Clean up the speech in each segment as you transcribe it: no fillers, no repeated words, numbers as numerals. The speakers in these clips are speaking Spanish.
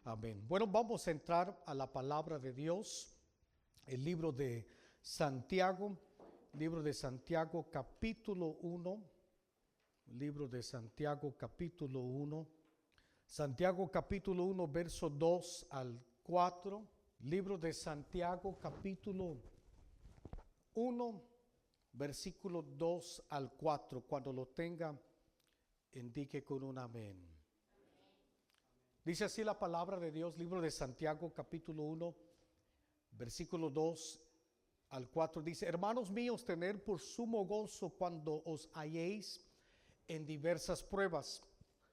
Amén. Bueno, vamos a entrar a la palabra de Dios, el libro de Santiago, capítulo 1, libro de Santiago capítulo 1, Santiago capítulo 1, verso 2 al 4, libro de Santiago capítulo 1, versículo 2 al 4, cuando lo tenga, indique con un amén. Dice así la palabra de Dios, libro de Santiago capítulo 1, versículo 2 al 4, dice: hermanos míos, tened por sumo gozo cuando os halléis en diversas pruebas,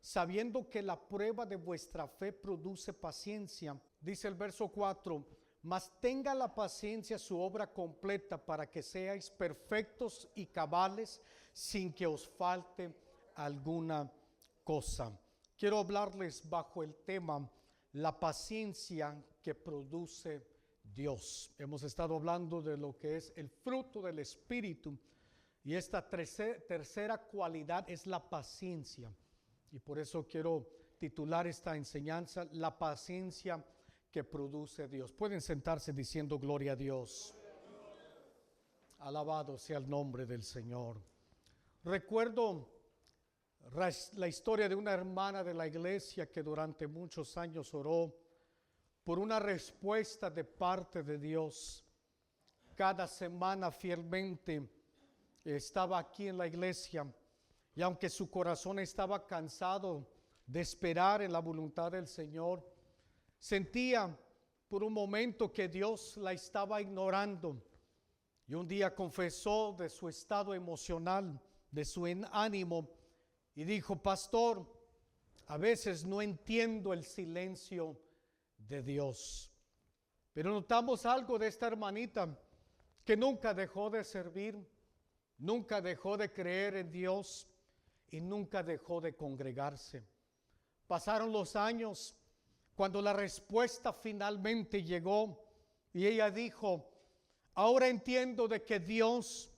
sabiendo que la prueba de vuestra fe produce paciencia. Dice el verso 4: mas tenga la paciencia su obra completa, para que seáis perfectos y cabales, sin que os falte alguna cosa. Quiero hablarles bajo el tema la paciencia que produce Dios. Hemos estado hablando de lo que es el fruto del Espíritu, y esta tercera cualidad es la paciencia. Y por eso quiero titular esta enseñanza: la paciencia que produce Dios. Pueden sentarse diciendo gloria a Dios. Alabado sea el nombre del Señor. Recuerdo la historia de una hermana de la iglesia que durante muchos años oró por una respuesta de parte de Dios. Cada semana fielmente estaba aquí en la iglesia, y aunque su corazón estaba cansado de esperar en la voluntad del Señor, sentía por un momento que Dios la estaba ignorando. Y un día confesó de su estado emocional, de su ánimo, y dijo: pastor, a veces no entiendo el silencio de Dios. Pero notamos algo de esta hermanita, que nunca dejó de servir, nunca dejó de creer en Dios y nunca dejó de congregarse. Pasaron los años, cuando la respuesta finalmente llegó, y ella dijo: ahora entiendo de que Dios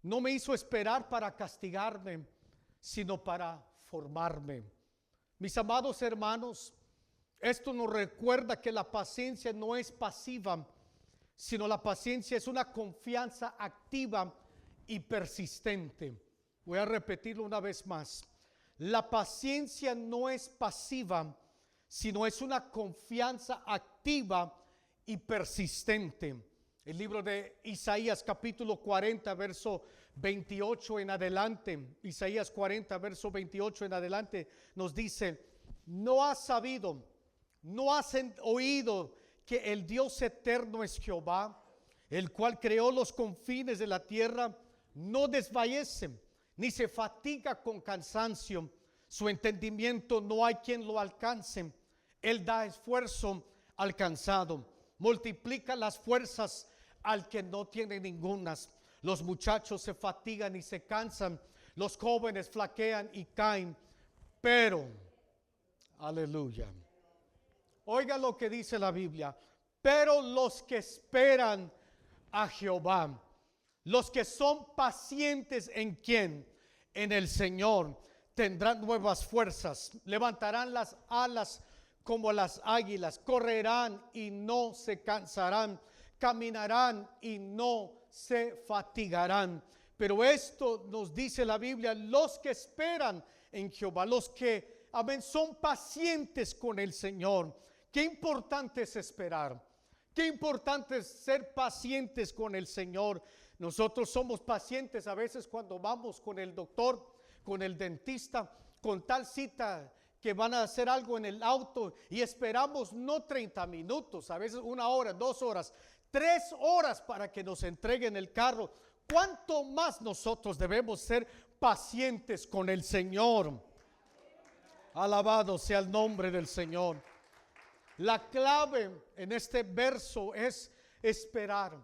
no me hizo esperar para castigarme, sino para formarme. Mis amados hermanos, esto nos recuerda que la paciencia no es pasiva, sino la paciencia es una confianza activa y persistente. Voy a repetirlo una vez más: la paciencia no es pasiva, sino es una confianza activa y persistente. El libro de Isaías capítulo 40 verso 28 en adelante, Isaías 40 verso 28 en adelante nos dice: no has sabido, no has oído que el Dios eterno es Jehová, el cual creó los confines de la tierra, no desfallece, ni se fatiga con cansancio, su entendimiento no hay quien lo alcance. Él da esfuerzo al cansado, multiplica las fuerzas al que no tiene ningunas. Los muchachos se fatigan y se cansan, los jóvenes flaquean y caen, pero, aleluya, oiga lo que dice la Biblia: pero los que esperan a Jehová, los que son pacientes ¿en quién? En el Señor, tendrán nuevas fuerzas, levantarán las alas como las águilas, correrán y no se cansarán, caminarán y no se fatigarán. Pero esto nos dice la Biblia: los que esperan en Jehová, los que, amén, son pacientes con el Señor. Qué importante es esperar, qué importante es ser pacientes con el Señor. Nosotros somos pacientes a veces cuando vamos con el doctor, con el dentista, con tal cita que van a hacer algo en el auto, y esperamos no 30 minutos, a veces 1 hora, 2 horas, 3 horas para que nos entreguen el carro. ¿Cuánto más nosotros debemos ser pacientes con el Señor? Alabado sea el nombre del Señor. La clave en este verso es esperar,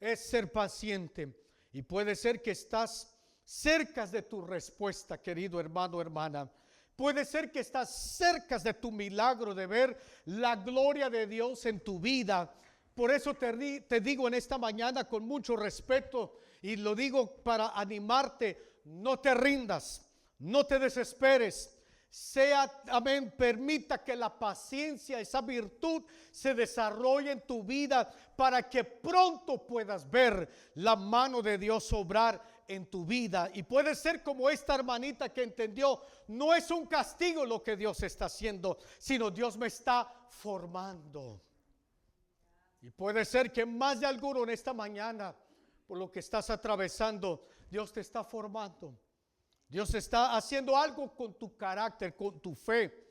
es ser paciente. Y puede ser que estás cerca de tu respuesta, querido hermano, hermana. Puede ser que estás cerca de tu milagro, de ver la gloria de Dios en tu vida. Por eso te digo en esta mañana con mucho respeto, y lo digo para animarte: no te rindas, no te desesperes. amén, permita que la paciencia, esa virtud se desarrolle en tu vida para que pronto puedas ver la mano de Dios obrar en tu vida. Y puede ser como esta hermanita que entendió, no es un castigo lo que Dios está haciendo, sino Dios me está formando. Y puede ser que más de alguno en esta mañana, por lo que estás atravesando, Dios te está formando. Dios está haciendo algo con tu carácter, con tu fe.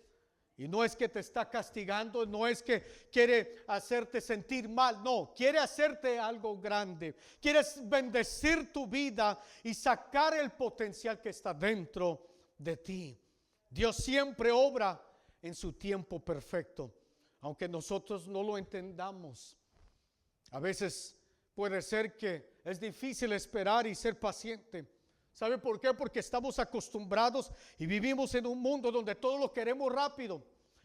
Y no es que te está castigando, no es que quiere hacerte sentir mal, no, quiere hacerte algo grande. Quieres bendecir tu vida y sacar el potencial que está dentro de ti. Dios siempre obra en su tiempo perfecto, aunque nosotros no lo entendamos. A veces puede ser que es difícil esperar y ser paciente. ¿Sabe por qué? Porque estamos acostumbrados y vivimos en un mundo donde todo lo queremos rápido.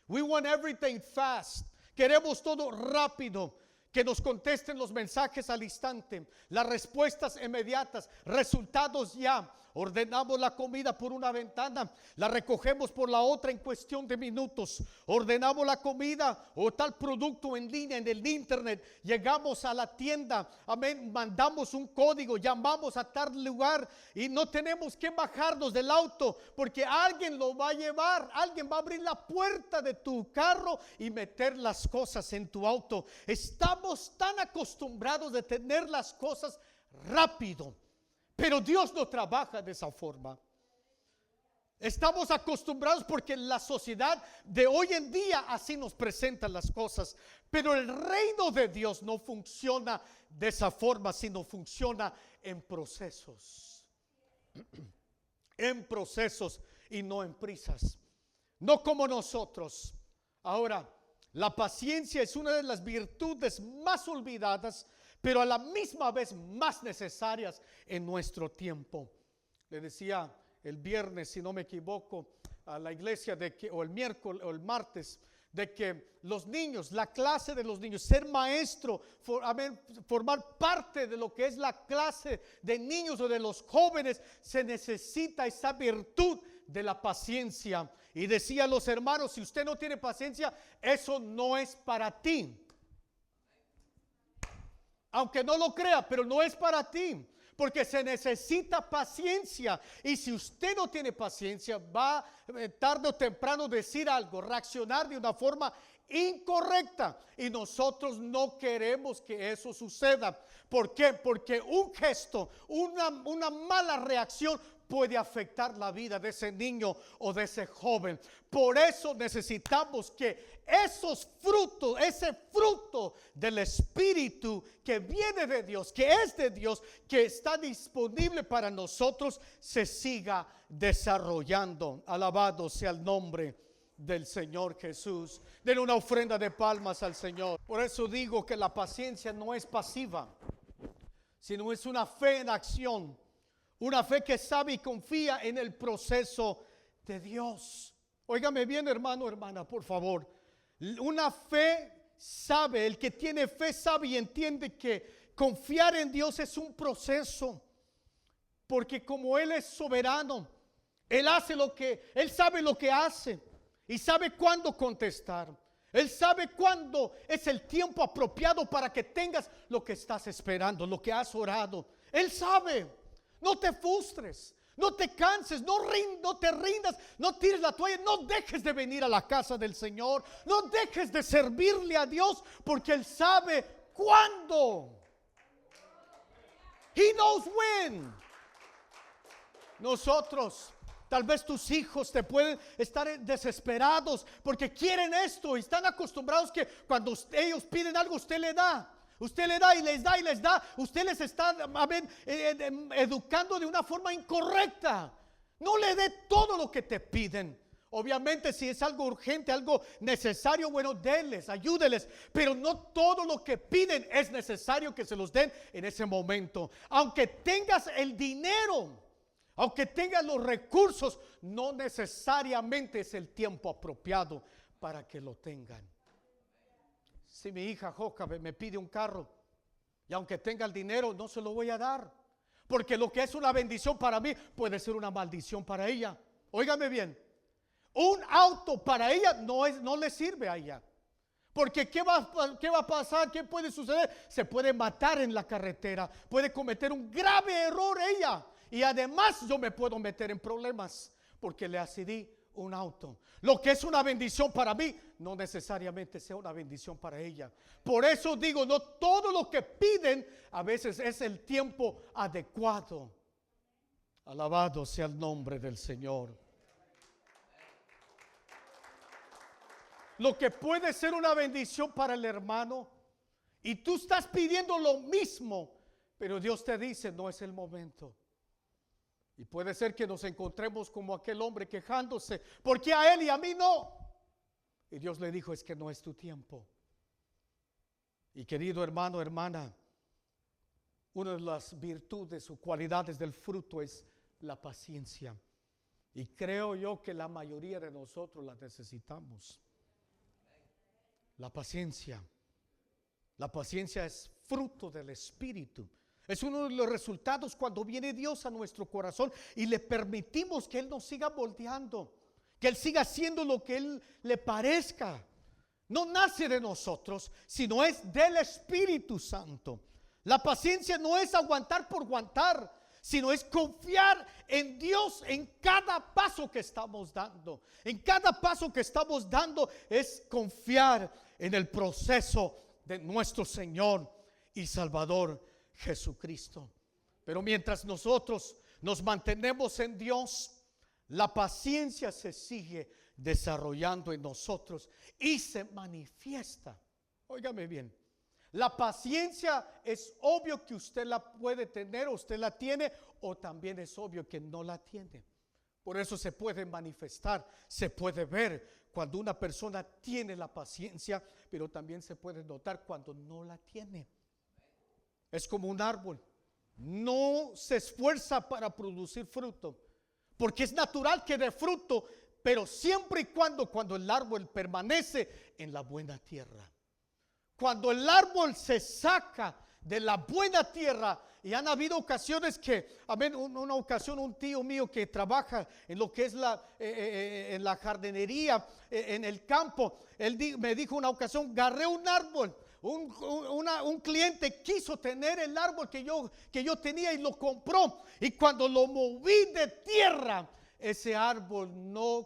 We want everything fast. Queremos todo rápido. Que nos contesten los mensajes al instante, las respuestas inmediatas, resultados ya. Ordenamos la comida por una ventana, la recogemos por la otra en cuestión de minutos. Ordenamos la comida o tal producto en línea, en el internet. Llegamos a la tienda, amén, mandamos un código, llamamos a tal lugar y no tenemos que bajarnos del auto porque alguien lo va a llevar. Alguien va a abrir la puerta de tu carro y meter las cosas en tu auto. Estamos tan acostumbrados de tener las cosas rápido. Pero Dios no trabaja de esa forma. Estamos acostumbrados porque la sociedad de hoy en día así nos presentan las cosas. Pero el reino de Dios no funciona de esa forma, sino funciona en procesos. En procesos y no en prisas. No como nosotros. Ahora, la paciencia es una de las virtudes más olvidadas, pero a la misma vez más necesarias en nuestro tiempo. Le decía el viernes, si no me equivoco, a la iglesia o el miércoles o el martes, de que los niños, la clase de los niños, ser maestro, formar parte de lo que es la clase de niños o de los jóvenes, se necesita esa virtud de la paciencia. Y decía a los hermanos, si usted no tiene paciencia, eso no es para ti. Aunque no lo crea, pero no es para ti, porque se necesita paciencia. Y si usted no tiene paciencia, va tarde o temprano decir algo, reaccionar de una forma incorrecta. Y nosotros no queremos que eso suceda. ¿Por qué? Porque un gesto, una mala reacción puede afectar la vida de ese niño o de ese joven. Por eso necesitamos que esos frutos, ese fruto del Espíritu que viene de Dios, que es de Dios, que está disponible para nosotros, se siga desarrollando. Alabado sea el nombre del Señor Jesús. Den una ofrenda de palmas al Señor. Por eso digo que la paciencia no es pasiva, sino es una fe en acción. Una fe que sabe y confía en el proceso de Dios. Óigame bien, hermano, hermana, por favor. Una fe sabe, el que tiene fe sabe y entiende que confiar en Dios es un proceso. Porque como Él es soberano, Él sabe lo que hace y sabe cuándo contestar. Él sabe cuándo es el tiempo apropiado para que tengas lo que estás esperando, lo que has orado. Él sabe. No te frustres, no te canses, no te rindas, no tires la toalla, no dejes de venir a la casa del Señor, no dejes de servirle a Dios, porque Él sabe cuándo. He knows when. Nosotros, tal vez tus hijos te pueden estar desesperados porque quieren esto y están acostumbrados que cuando ellos piden algo usted le da. Usted le da y les da y les da. Usted les está educando de una forma incorrecta. No le dé todo lo que te piden. Obviamente si es algo urgente, algo necesario, bueno, denles, ayúdeles. Pero no todo lo que piden es necesario que se los den en ese momento. Aunque tengas el dinero, aunque tengas los recursos, no necesariamente es el tiempo apropiado para que lo tengan. Si mi hija Joca me pide un carro y aunque tenga el dinero no se lo voy a dar, porque lo que es una bendición para mí puede ser una maldición para ella. Óigame bien, Un auto para ella no le sirve a ella. Porque ¿qué va a pasar? ¿Qué puede suceder? Se puede matar en la carretera. Puede cometer un grave error ella. Y además yo me puedo meter en problemas porque le accedí un auto. Lo que es una bendición para mí, no necesariamente sea una bendición para ella. Por eso digo, no todo lo que piden a veces es el tiempo adecuado. Alabado sea el nombre del Señor. Lo que puede ser una bendición para el hermano, y tú estás pidiendo lo mismo, pero Dios te dice, no es el momento. Y puede ser que nos encontremos como aquel hombre quejándose, porque a él y a mí no. Y Dios le dijo, es que no es tu tiempo. Y querido hermano, hermana, una de las virtudes o cualidades del fruto es la paciencia. Y creo yo que la mayoría de nosotros la necesitamos. La paciencia. La paciencia es fruto del Espíritu. Es uno de los resultados cuando viene Dios a nuestro corazón y le permitimos que Él nos siga moldeando, que Él siga haciendo lo que Él le parezca. No nace de nosotros, sino es del Espíritu Santo. La paciencia no es aguantar por aguantar, sino es confiar en Dios en cada paso que estamos dando. En cada paso que estamos dando es confiar en el proceso de nuestro Señor y Salvador Jesucristo. Pero mientras nosotros nos mantenemos en Dios, la paciencia se sigue desarrollando en nosotros y se manifiesta. Óigame bien. La paciencia es obvio que usted la puede tener, usted la tiene, o también es obvio que no la tiene. Por eso se puede manifestar, se puede ver cuando una persona tiene la paciencia, pero también se puede notar cuando no la tiene. Es como un árbol, no se esfuerza para producir fruto, porque es natural que dé fruto, pero siempre y cuando el árbol permanece en la buena tierra. Cuando el árbol se saca de la buena tierra, y han habido ocasiones que, amén, una ocasión un tío mío que trabaja en lo que es en la jardinería, en el campo, me dijo una ocasión, agarré un árbol, un cliente quiso tener el árbol que yo tenía y lo compró, y cuando lo moví de tierra, ese árbol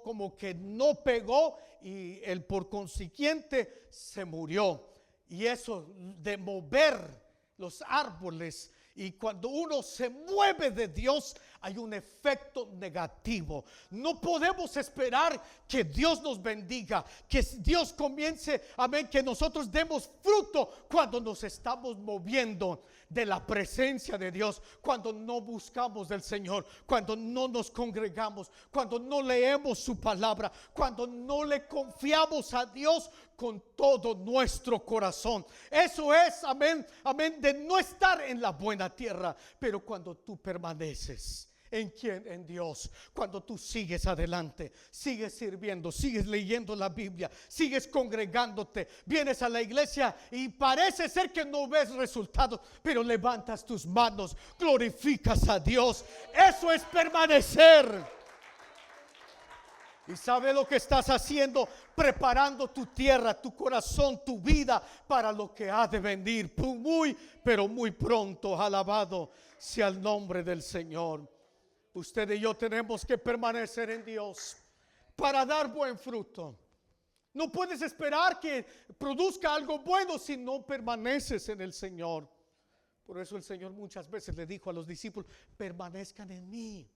como que no pegó y por consiguiente se murió. Y eso de mover los árboles, y cuando uno se mueve de Dios, hay un efecto negativo. No podemos esperar que Dios nos bendiga, que Dios comience, amén, que nosotros demos fruto cuando nos estamos moviendo de la presencia de Dios, cuando no buscamos del Señor, cuando no nos congregamos, cuando no leemos su palabra, cuando no le confiamos a Dios con todo nuestro corazón. Eso es, amén, amén, de no estar en la buena tierra. Pero cuando tú permaneces ¿en quién? En Dios. Cuando tú sigues adelante, sigues sirviendo, sigues leyendo la Biblia, sigues congregándote, vienes a la iglesia y parece ser que no ves resultados, pero levantas tus manos, glorificas a Dios. Eso es permanecer. ¿Y sabe lo que estás haciendo? Preparando tu tierra, tu corazón, tu vida para lo que ha de venir muy, pero muy pronto. Alabado sea el nombre del Señor. Usted y yo tenemos que permanecer en Dios para dar buen fruto. No puedes esperar que produzca algo bueno si no permaneces en el Señor. Por eso el Señor muchas veces le dijo a los discípulos: permanezcan en mí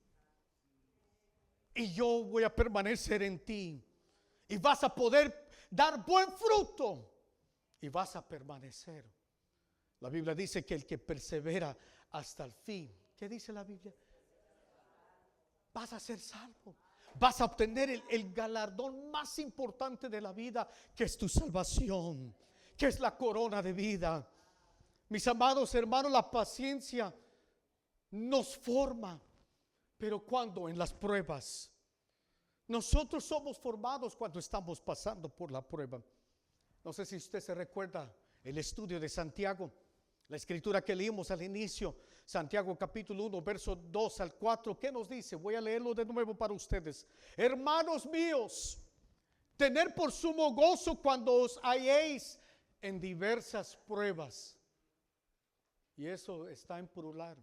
y yo voy a permanecer en ti, y vas a poder dar buen fruto y vas a permanecer. La Biblia dice que el que persevera hasta el fin, ¿qué dice la Biblia? Vas a ser salvo. Vas a obtener el galardón más importante de la vida, que es tu salvación, que es la corona de vida. Mis amados hermanos, la paciencia nos forma. Pero cuando en las pruebas, nosotros somos formados cuando estamos pasando por la prueba. No sé si usted se recuerda el estudio de Santiago. La escritura que leímos al inicio, Santiago capítulo 1, verso 2 al 4, ¿qué nos dice? Voy a leerlo de nuevo para ustedes. Hermanos míos, tener por sumo gozo cuando os halléis en diversas pruebas. Y eso está en plural,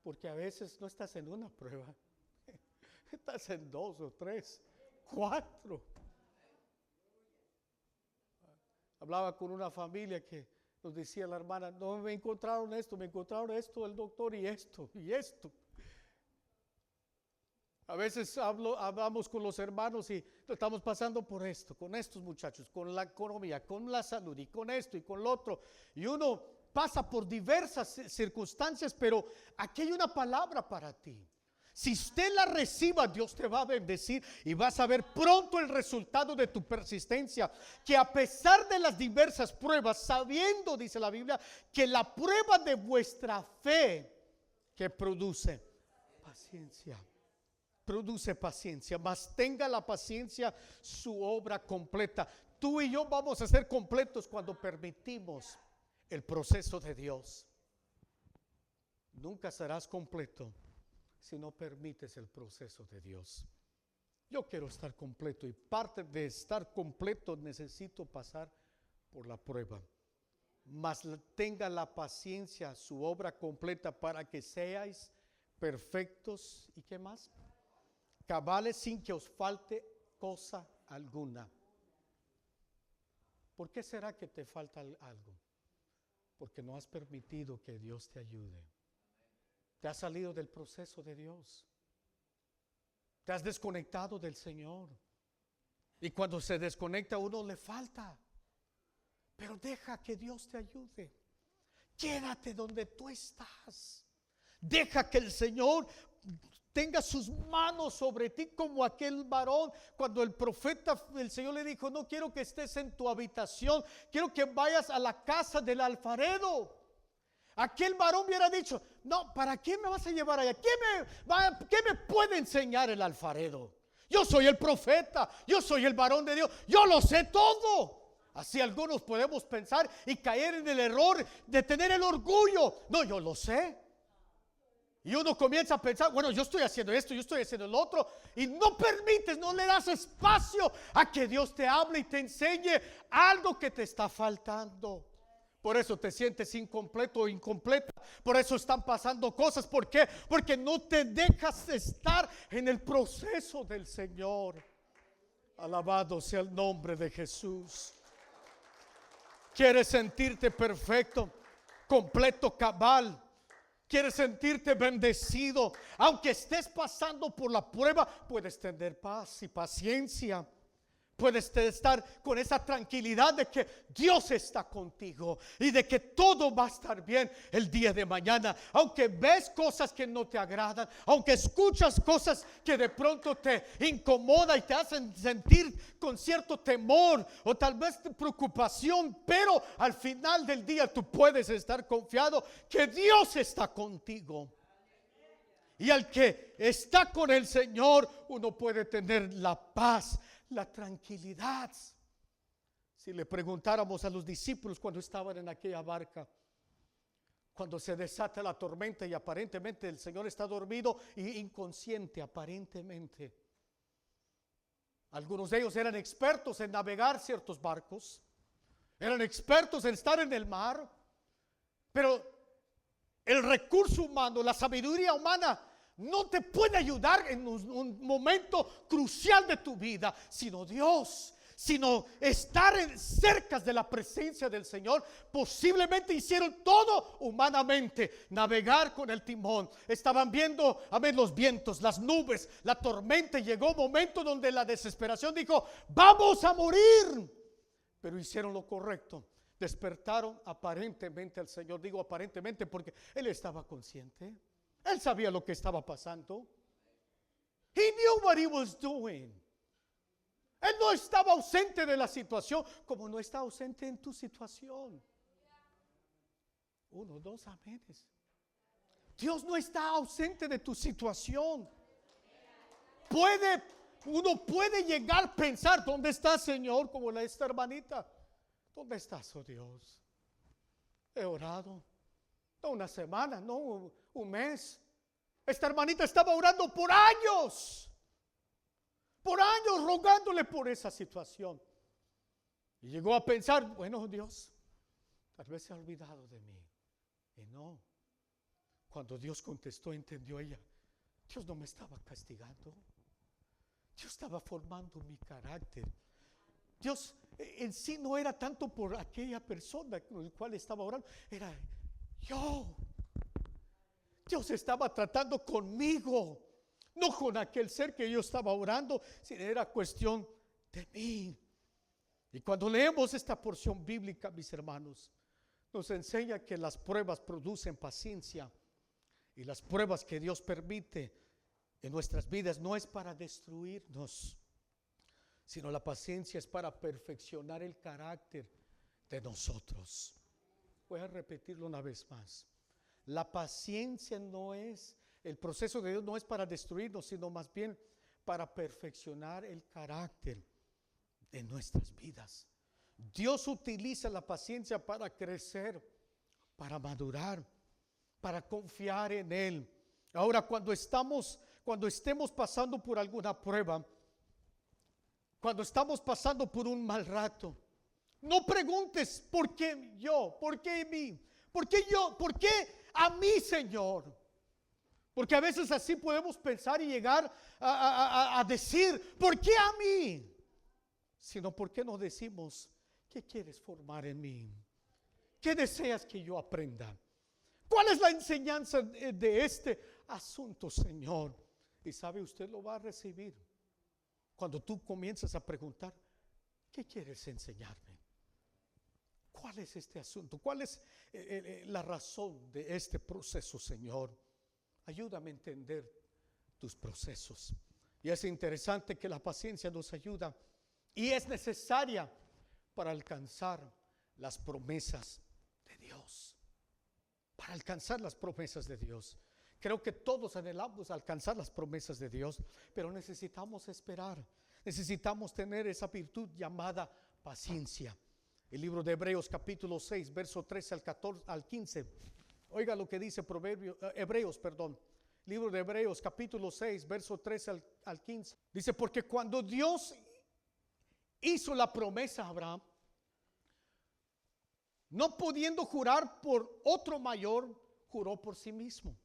porque a veces no estás en una prueba, estás en 2 o 3, 4. Hablaba con una familia que nos decía la hermana, no me encontraron esto, el doctor y esto y esto. A veces hablamos con los hermanos y estamos pasando por esto, con estos muchachos, con la economía, con la salud y con esto y con lo otro. Y uno pasa por diversas circunstancias, pero aquí hay una palabra para ti. Si usted la reciba, Dios te va a bendecir y vas a ver pronto el resultado de tu persistencia. Que a pesar de las diversas pruebas, sabiendo, dice la Biblia, que la prueba de vuestra fe que produce paciencia, mas tenga la paciencia su obra completa. Tú y yo vamos a ser completos cuando permitimos el proceso de Dios. Nunca serás completo si no permites el proceso de Dios. Yo quiero estar completo y parte de estar completo necesito pasar por la prueba. Mas tenga la paciencia, su obra completa, para que seáis perfectos y ¿qué más? Cabales, sin que os falte cosa alguna. ¿Por qué será que te falta algo? Porque no has permitido que Dios te ayude. Te has salido del proceso de Dios. Te has desconectado del Señor. Y cuando se desconecta a uno le falta. Pero deja que Dios te ayude. Quédate donde tú estás. Deja que el Señor tenga sus manos sobre ti como aquel varón. Cuando el profeta, el Señor le dijo, no quiero que estés en tu habitación, quiero que vayas a la casa del alfarero. Aquel varón hubiera dicho, no, ¿para qué me vas a llevar allá? ¿Qué me puede enseñar el alfarero? Yo soy el profeta, yo soy el varón de Dios, yo lo sé todo. Así algunos podemos pensar y caer en el error de tener el orgullo. No, yo lo sé. Y uno comienza a pensar, bueno, yo estoy haciendo esto, yo estoy haciendo lo otro. Y no permites, no le das espacio a que Dios te hable y te enseñe algo que te está faltando. Por eso te sientes incompleto o incompleta. Por eso están pasando cosas. ¿Por qué? Porque no te dejas estar en el proceso del Señor. Alabado sea el nombre de Jesús. ¿Quieres sentirte perfecto, completo, cabal? ¿Quieres sentirte bendecido? Aunque estés pasando por la prueba, puedes tener paz y paciencia. Puedes estar con esa tranquilidad de que Dios está contigo y de que todo va a estar bien el día de mañana. Aunque ves cosas que no te agradan, aunque escuchas cosas que de pronto te incomodan y te hacen sentir con cierto temor o tal vez preocupación, pero al final del día tú puedes estar confiado que Dios está contigo. Y al que está con el Señor, uno puede tener la paz, la tranquilidad. Si le preguntáramos a los discípulos cuando estaban en aquella barca, cuando se desata la tormenta y aparentemente el Señor está dormido e inconsciente aparentemente. Algunos de ellos eran expertos en navegar ciertos barcos, eran expertos en estar en el mar, pero el recurso humano, la sabiduría humana no te puede ayudar en un momento crucial de tu vida, sino Dios. Sino estar cerca de la presencia del Señor. Posiblemente hicieron todo humanamente, navegar con el timón, estaban viendo, amén, los vientos, las nubes, la tormenta. Llegó un momento donde la desesperación dijo, vamos a morir, pero hicieron lo correcto. Despertaron aparentemente al Señor. Digo aparentemente porque Él estaba consciente. Él sabía lo que estaba pasando. He knew what he was doing. Él no estaba ausente de la situación como no está ausente en tu situación. 1, 2, aménes. Dios no está ausente de tu situación. Uno puede llegar a pensar, ¿dónde está, Señor? Como esta hermanita. ¿Dónde estás, oh Dios? He orado, no una semana, no un mes. Esta hermanita estaba orando por años rogándole por esa situación. Y llegó a pensar, bueno, Dios, tal vez se ha olvidado de mí. Y no, cuando Dios contestó, entendió ella, Dios no me estaba castigando, Dios estaba formando mi carácter. Dios en sí no era tanto por aquella persona con la cual estaba orando, era yo. Dios estaba tratando conmigo, no con aquel ser que yo estaba orando, sino era cuestión de mí. Y cuando leemos esta porción bíblica, mis hermanos, nos enseña que las pruebas producen paciencia, y las pruebas que Dios permite en nuestras vidas no es para destruirnos, sino la paciencia es para perfeccionar el carácter de nosotros. Voy a repetirlo una vez más. La paciencia no es, el proceso de Dios no es para destruirnos, sino más bien para perfeccionar el carácter de nuestras vidas. Dios utiliza la paciencia para crecer, para madurar, para confiar en Él. Ahora, cuando estemos pasando por alguna prueba, cuando estamos pasando por un mal rato, no preguntes ¿por qué yo? ¿Por qué a mí? ¿Por qué yo? ¿Por qué a mí, Señor? Porque a veces así podemos pensar y llegar a decir ¿por qué a mí? Sino ¿por qué no decimos ¿qué quieres formar en mí? ¿Qué deseas que yo aprenda? ¿Cuál es la enseñanza de este asunto, Señor? Y sabe, usted lo va a recibir cuando tú comienzas a preguntar ¿qué quieres enseñarme? ¿Cuál es este asunto? ¿Cuál es la razón de este proceso, Señor? Ayúdame a entender tus procesos. Y es interesante que la paciencia nos ayuda y es necesaria para alcanzar las promesas de Dios. Para alcanzar las promesas de Dios. Creo que todos anhelamos alcanzar las promesas de Dios, pero necesitamos esperar. Necesitamos tener esa virtud llamada paciencia. El libro de Hebreos capítulo 6, verso 13 al 15. Oiga lo que dice Hebreos. Libro de Hebreos capítulo 6, verso 13 al 15. Dice, porque cuando Dios hizo la promesa a Abraham, no pudiendo jurar por otro mayor, juró por sí mismo,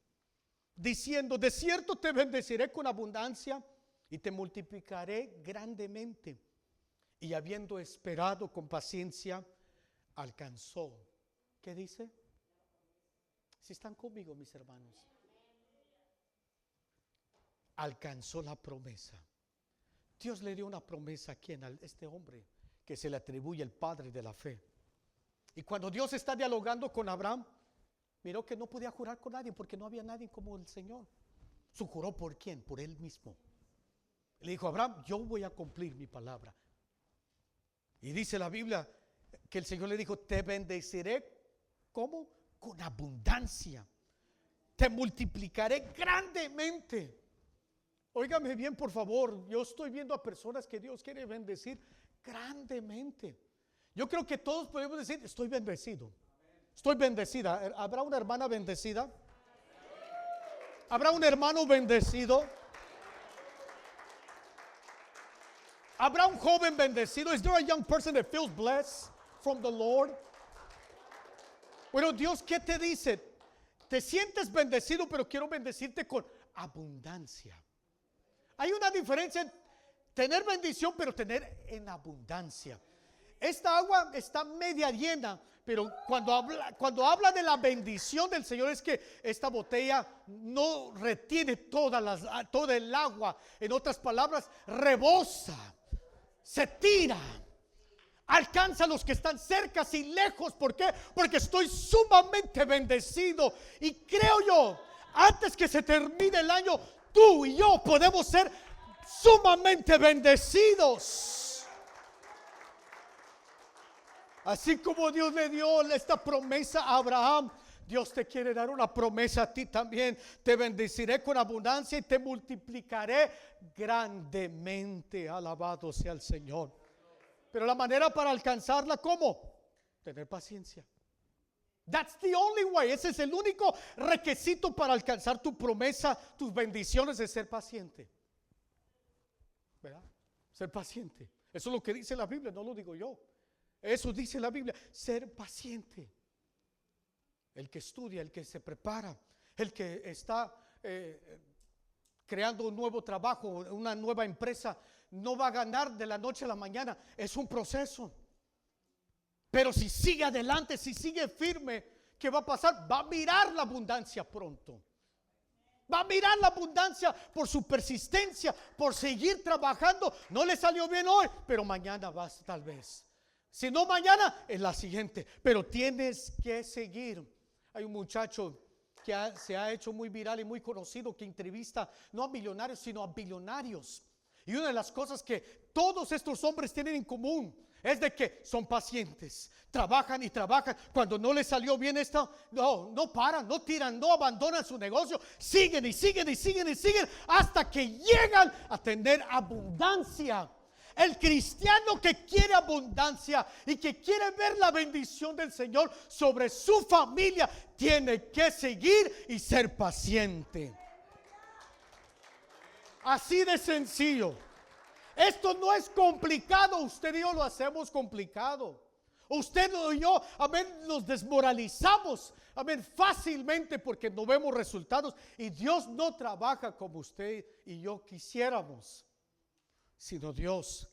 diciendo, de cierto te bendeciré con abundancia y te multiplicaré grandemente. Y habiendo esperado con paciencia, alcanzó. ¿Qué dice? Si están conmigo, mis hermanos. Alcanzó la promesa. Dios le dio una promesa aquí a este hombre que se le atribuye el padre de la fe. Y cuando Dios está dialogando con Abraham, miró que no podía jurar con nadie porque no había nadie como el Señor. ¿Juró por quién? Por él mismo. Le dijo, Abraham, yo voy a cumplir mi palabra. Y dice la Biblia que el Señor le dijo, te bendeciré, ¿cómo? Con abundancia. Te multiplicaré grandemente. Óigame bien, por favor. Yo estoy viendo a personas que Dios quiere bendecir grandemente. Yo creo que todos podemos decir, estoy bendecido. Estoy bendecida. ¿Habrá una hermana bendecida? ¿Habrá un hermano bendecido? ¿Habrá un joven bendecido? Is there a young person that feels blessed from the Lord? Bueno, Dios, ¿qué te dice? Te sientes bendecido, pero quiero bendecirte con abundancia. Hay una diferencia en tener bendición, pero tener en abundancia. Esta agua está media llena, pero cuando habla de la bendición del Señor es que esta botella no retiene toda el agua. En otras palabras, rebosa, se tira, alcanza a los que están cerca y lejos. ¿Por qué? Porque estoy sumamente bendecido. Y creo yo, antes que se termine el año, tú y yo podemos ser sumamente bendecidos. Así como Dios le dio esta promesa a Abraham, Dios te quiere dar una promesa a ti también. Te bendeciré con abundancia y te multiplicaré grandemente. Alabado sea el Señor. Pero la manera para alcanzarla, ¿cómo? Tener paciencia. That's the only way. Ese es el único requisito para alcanzar tu promesa, tus bendiciones, de ser paciente. ¿Verdad? Ser paciente. Eso es lo que dice la Biblia, no lo digo yo. Eso dice la Biblia, ser paciente. El que estudia, el que se prepara, el que está creando un nuevo trabajo, una nueva empresa, no va a ganar de la noche a la mañana. Es un proceso. Pero si sigue adelante, si sigue firme, ¿qué va a pasar? Va a mirar la abundancia pronto. Va a mirar la abundancia por su persistencia, por seguir trabajando. No le salió bien hoy, pero mañana vas tal vez. Si no mañana, es la siguiente. Pero tienes que seguir. Hay un muchacho que se ha hecho muy viral y muy conocido, que entrevista no a millonarios, sino a billonarios. Y una de las cosas que todos estos hombres tienen en común es de que son pacientes, trabajan y trabajan. Cuando no les salió bien esto, no paran, no tiran, no abandonan su negocio, siguen y siguen y siguen y siguen hasta que llegan a tener abundancia. El cristiano que quiere abundancia y que quiere ver la bendición del Señor sobre su familia, tiene que seguir y ser paciente. Así de sencillo. Esto no es complicado. Usted y yo lo hacemos complicado. Usted y yo, amén, nos desmoralizamos, amén, fácilmente porque no vemos resultados. Y Dios no trabaja como usted y yo quisiéramos, sino Dios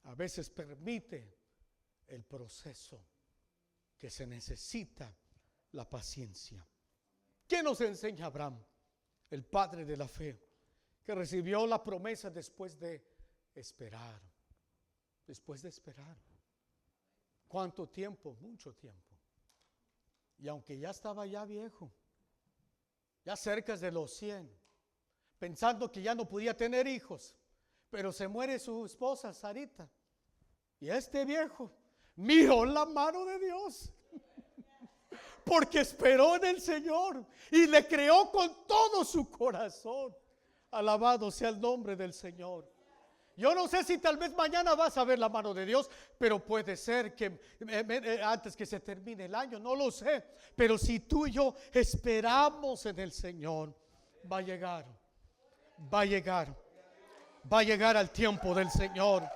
a veces permite el proceso que se necesita, la paciencia. ¿Qué nos enseña Abraham, el padre de la fe, que recibió la promesa después de esperar? Después de esperar. ¿Cuánto tiempo? Mucho tiempo. Y aunque ya estaba ya viejo, ya cerca de los 100, pensando que ya no podía tener hijos, pero se muere su esposa Sarita, y este viejo miró la mano de Dios, porque esperó en el Señor y le creó con todo su corazón. Alabado sea el nombre del Señor. Yo no sé si tal vez mañana vas a ver la mano de Dios, pero puede ser que antes que se termine el año, no lo sé. Pero si tú y yo esperamos en el Señor, va a llegar, va a llegar, va a llegar al tiempo del Señor.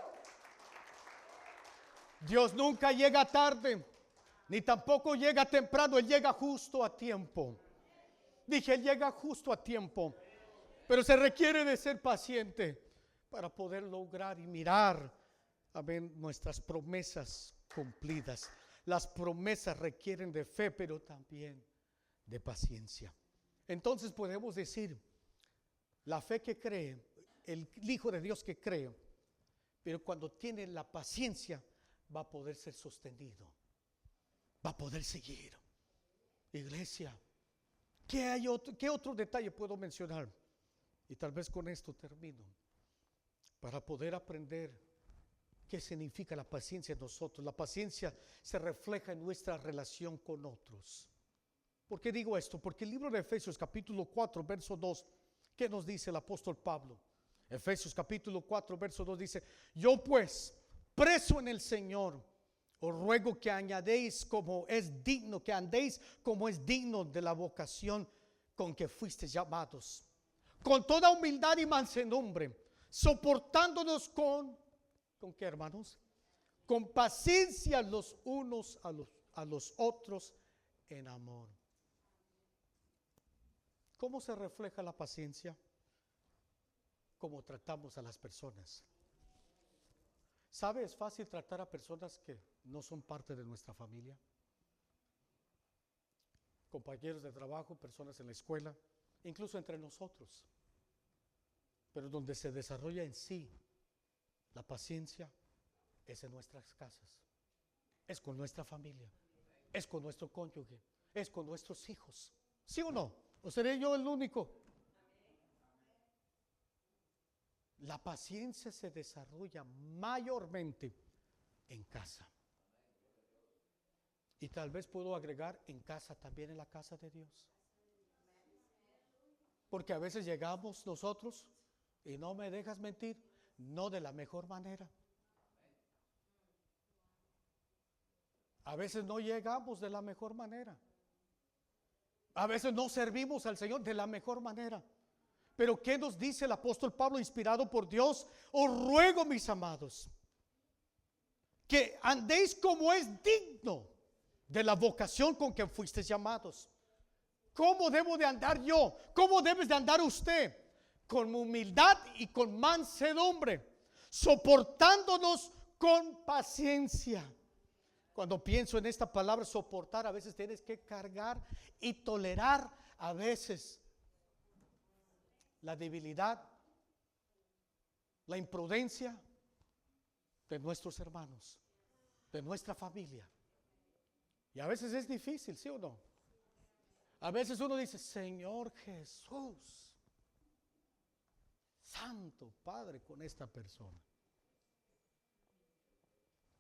Dios nunca llega tarde, ni tampoco llega temprano. Él llega justo a tiempo. Dije, Él llega justo a tiempo. Pero se requiere de ser paciente para poder lograr y mirar, amén, nuestras promesas cumplidas. Las promesas requieren de fe, pero también de paciencia. Entonces podemos decir, la fe que cree, el Hijo de Dios que cree, pero cuando tiene la paciencia, va a poder ser sostenido, va a poder seguir. Iglesia, ¿qué otro detalle puedo mencionar? Y tal vez con esto termino. Para poder aprender qué significa la paciencia en nosotros. La paciencia se refleja en nuestra relación con otros. ¿Por qué digo esto? Porque el libro de Efesios capítulo 4 verso 2, ¿qué nos dice el apóstol Pablo? Efesios capítulo 4 verso 2 dice: yo pues, preso en el Señor, os ruego que añadéis como es digno, que andéis como es digno de la vocación con que fuisteis llamados, con toda humildad y mansedumbre, soportándonos ¿con qué, hermanos? Con paciencia los unos a los otros en amor. ¿Cómo se refleja la paciencia? Cómo tratamos a las personas. ¿Sabe? Es fácil tratar a personas que no son parte de nuestra familia. Compañeros de trabajo, personas en la escuela, incluso entre nosotros. Pero donde se desarrolla en sí la paciencia es en nuestras casas, es con nuestra familia, es con nuestro cónyuge, es con nuestros hijos. ¿Sí o no? ¿O seré yo el único? La paciencia se desarrolla mayormente en casa. Y tal vez puedo agregar en casa, también en la casa de Dios. Porque a veces llegamos nosotros, y no me dejas mentir, no de la mejor manera. A veces no llegamos de la mejor manera. A veces no servimos al Señor de la mejor manera. Pero ¿qué nos dice el apóstol Pablo, inspirado por Dios? Os ruego, mis amados, que andéis como es digno de la vocación con que fuisteis llamados. ¿Cómo debo de andar yo? ¿Cómo debes de andar usted? Con humildad y con mansedumbre, soportándonos con paciencia. Cuando pienso en esta palabra soportar, a veces tienes que cargar y tolerar a veces la debilidad, la imprudencia de nuestros hermanos, de nuestra familia. Y a veces es difícil, ¿sí o no? A veces uno dice, Señor Jesús, Santo Padre, con esta persona.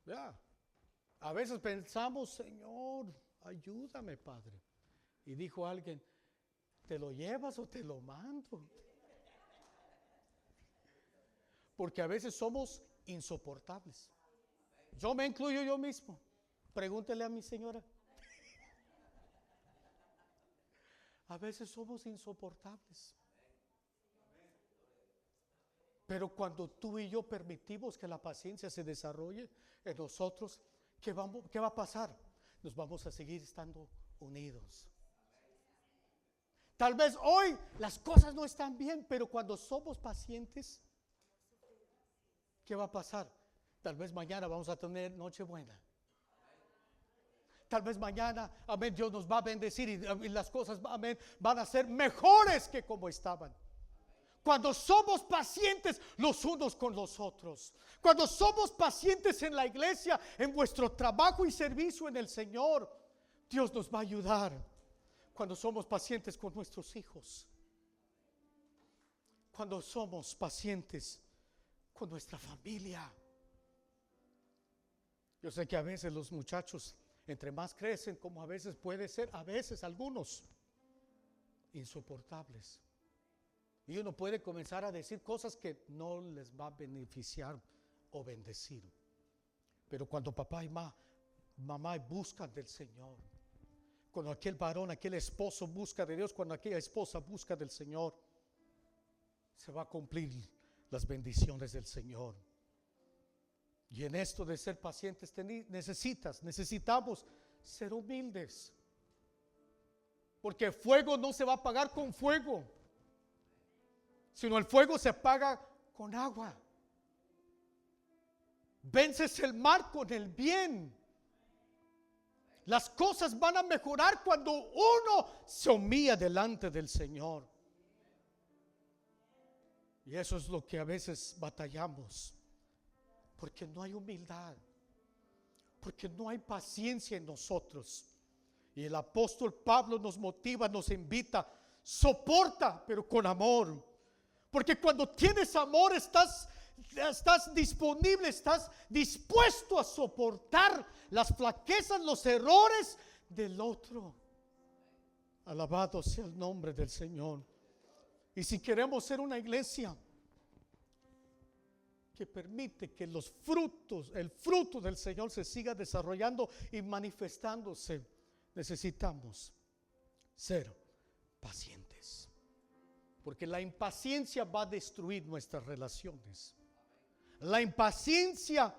Ya. A veces pensamos, Señor, ayúdame, Padre. Y dijo alguien, ¿te lo llevas o te lo mando? Porque a veces somos insoportables. Yo me incluyo yo mismo. Pregúntele a mi señora. A veces somos insoportables. Pero cuando tú y yo permitimos que la paciencia se desarrolle en nosotros, ¿qué va a pasar? Nos vamos a seguir estando unidos. Tal vez hoy las cosas no están bien, pero cuando somos pacientes, ¿qué va a pasar? Tal vez mañana vamos a tener Nochebuena. Tal vez mañana, amén, Dios nos va a bendecir y las cosas, amén, van a ser mejores que como estaban. Cuando somos pacientes los unos con los otros, cuando somos pacientes en la iglesia, en vuestro trabajo y servicio en el Señor, Dios nos va a ayudar. Cuando somos pacientes con nuestros hijos, cuando somos pacientes con nuestra familia. Yo sé que a veces los muchachos, entre más crecen, como a veces puede ser, a veces algunos insoportables. Y uno puede comenzar a decir cosas que no les va a beneficiar o bendecir. Pero cuando papá y mamá buscan del Señor, cuando aquel varón, aquel esposo busca de Dios, cuando aquella esposa busca del Señor, se va a cumplir las bendiciones del Señor. Y en esto de ser pacientes necesitamos ser humildes. Porque fuego no se va a apagar con fuego, sino el fuego se apaga con agua. Vences el mal con el bien. Las cosas van a mejorar cuando uno se humilla delante del Señor. Y eso es lo que a veces batallamos. Porque no hay humildad. Porque no hay paciencia en nosotros. Y el apóstol Pablo nos motiva, nos invita. Soporta, pero con amor. Porque cuando tienes amor estás disponible, estás dispuesto a soportar las flaquezas, los errores del otro. Alabado sea el nombre del Señor. Y si queremos ser una iglesia que permite que el fruto del Señor se siga desarrollando y manifestándose, necesitamos ser pacientes. Porque la impaciencia va a destruir nuestras relaciones. La impaciencia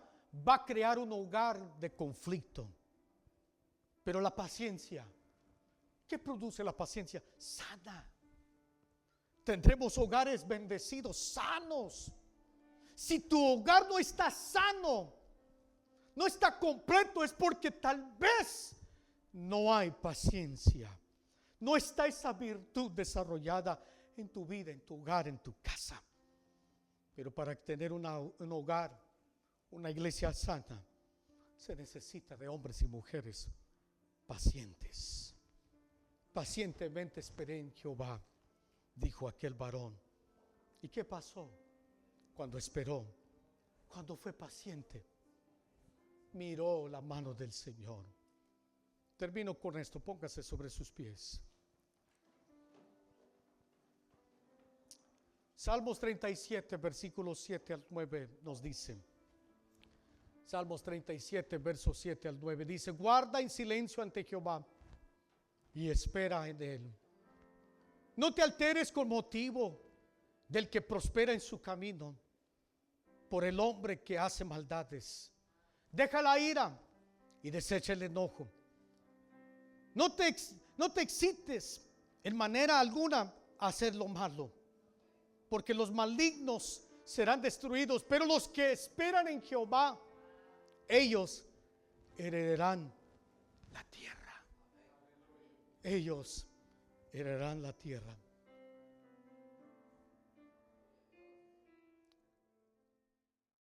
va a crear un hogar de conflicto. Pero la paciencia, ¿qué produce la paciencia? Sana. Tendremos hogares bendecidos, sanos. Si tu hogar no está sano, no está completo, es porque tal vez no hay paciencia. No está esa virtud desarrollada en tu vida, en tu hogar, en tu casa. Pero para tener un hogar, una iglesia sana, se necesita de hombres y mujeres pacientes. Pacientemente esperé en Jehová, dijo aquel varón. ¿Y qué pasó cuando esperó? Cuando fue paciente, miró la mano del Señor. Termino con esto, póngase sobre sus pies. Salmos 37, versículos 7 al 9 nos dice: Salmos 37, versos 7 al 9. Dice: guarda en silencio ante Jehová y espera en él. No te alteres con motivo del que prospera en su camino, por el hombre que hace maldades. Deja la ira y desecha el enojo. No te excites en manera alguna a hacer lo malo, porque los malignos serán destruidos, pero los que esperan en Jehová, ellos heredarán la tierra. Ellos heredarán la tierra.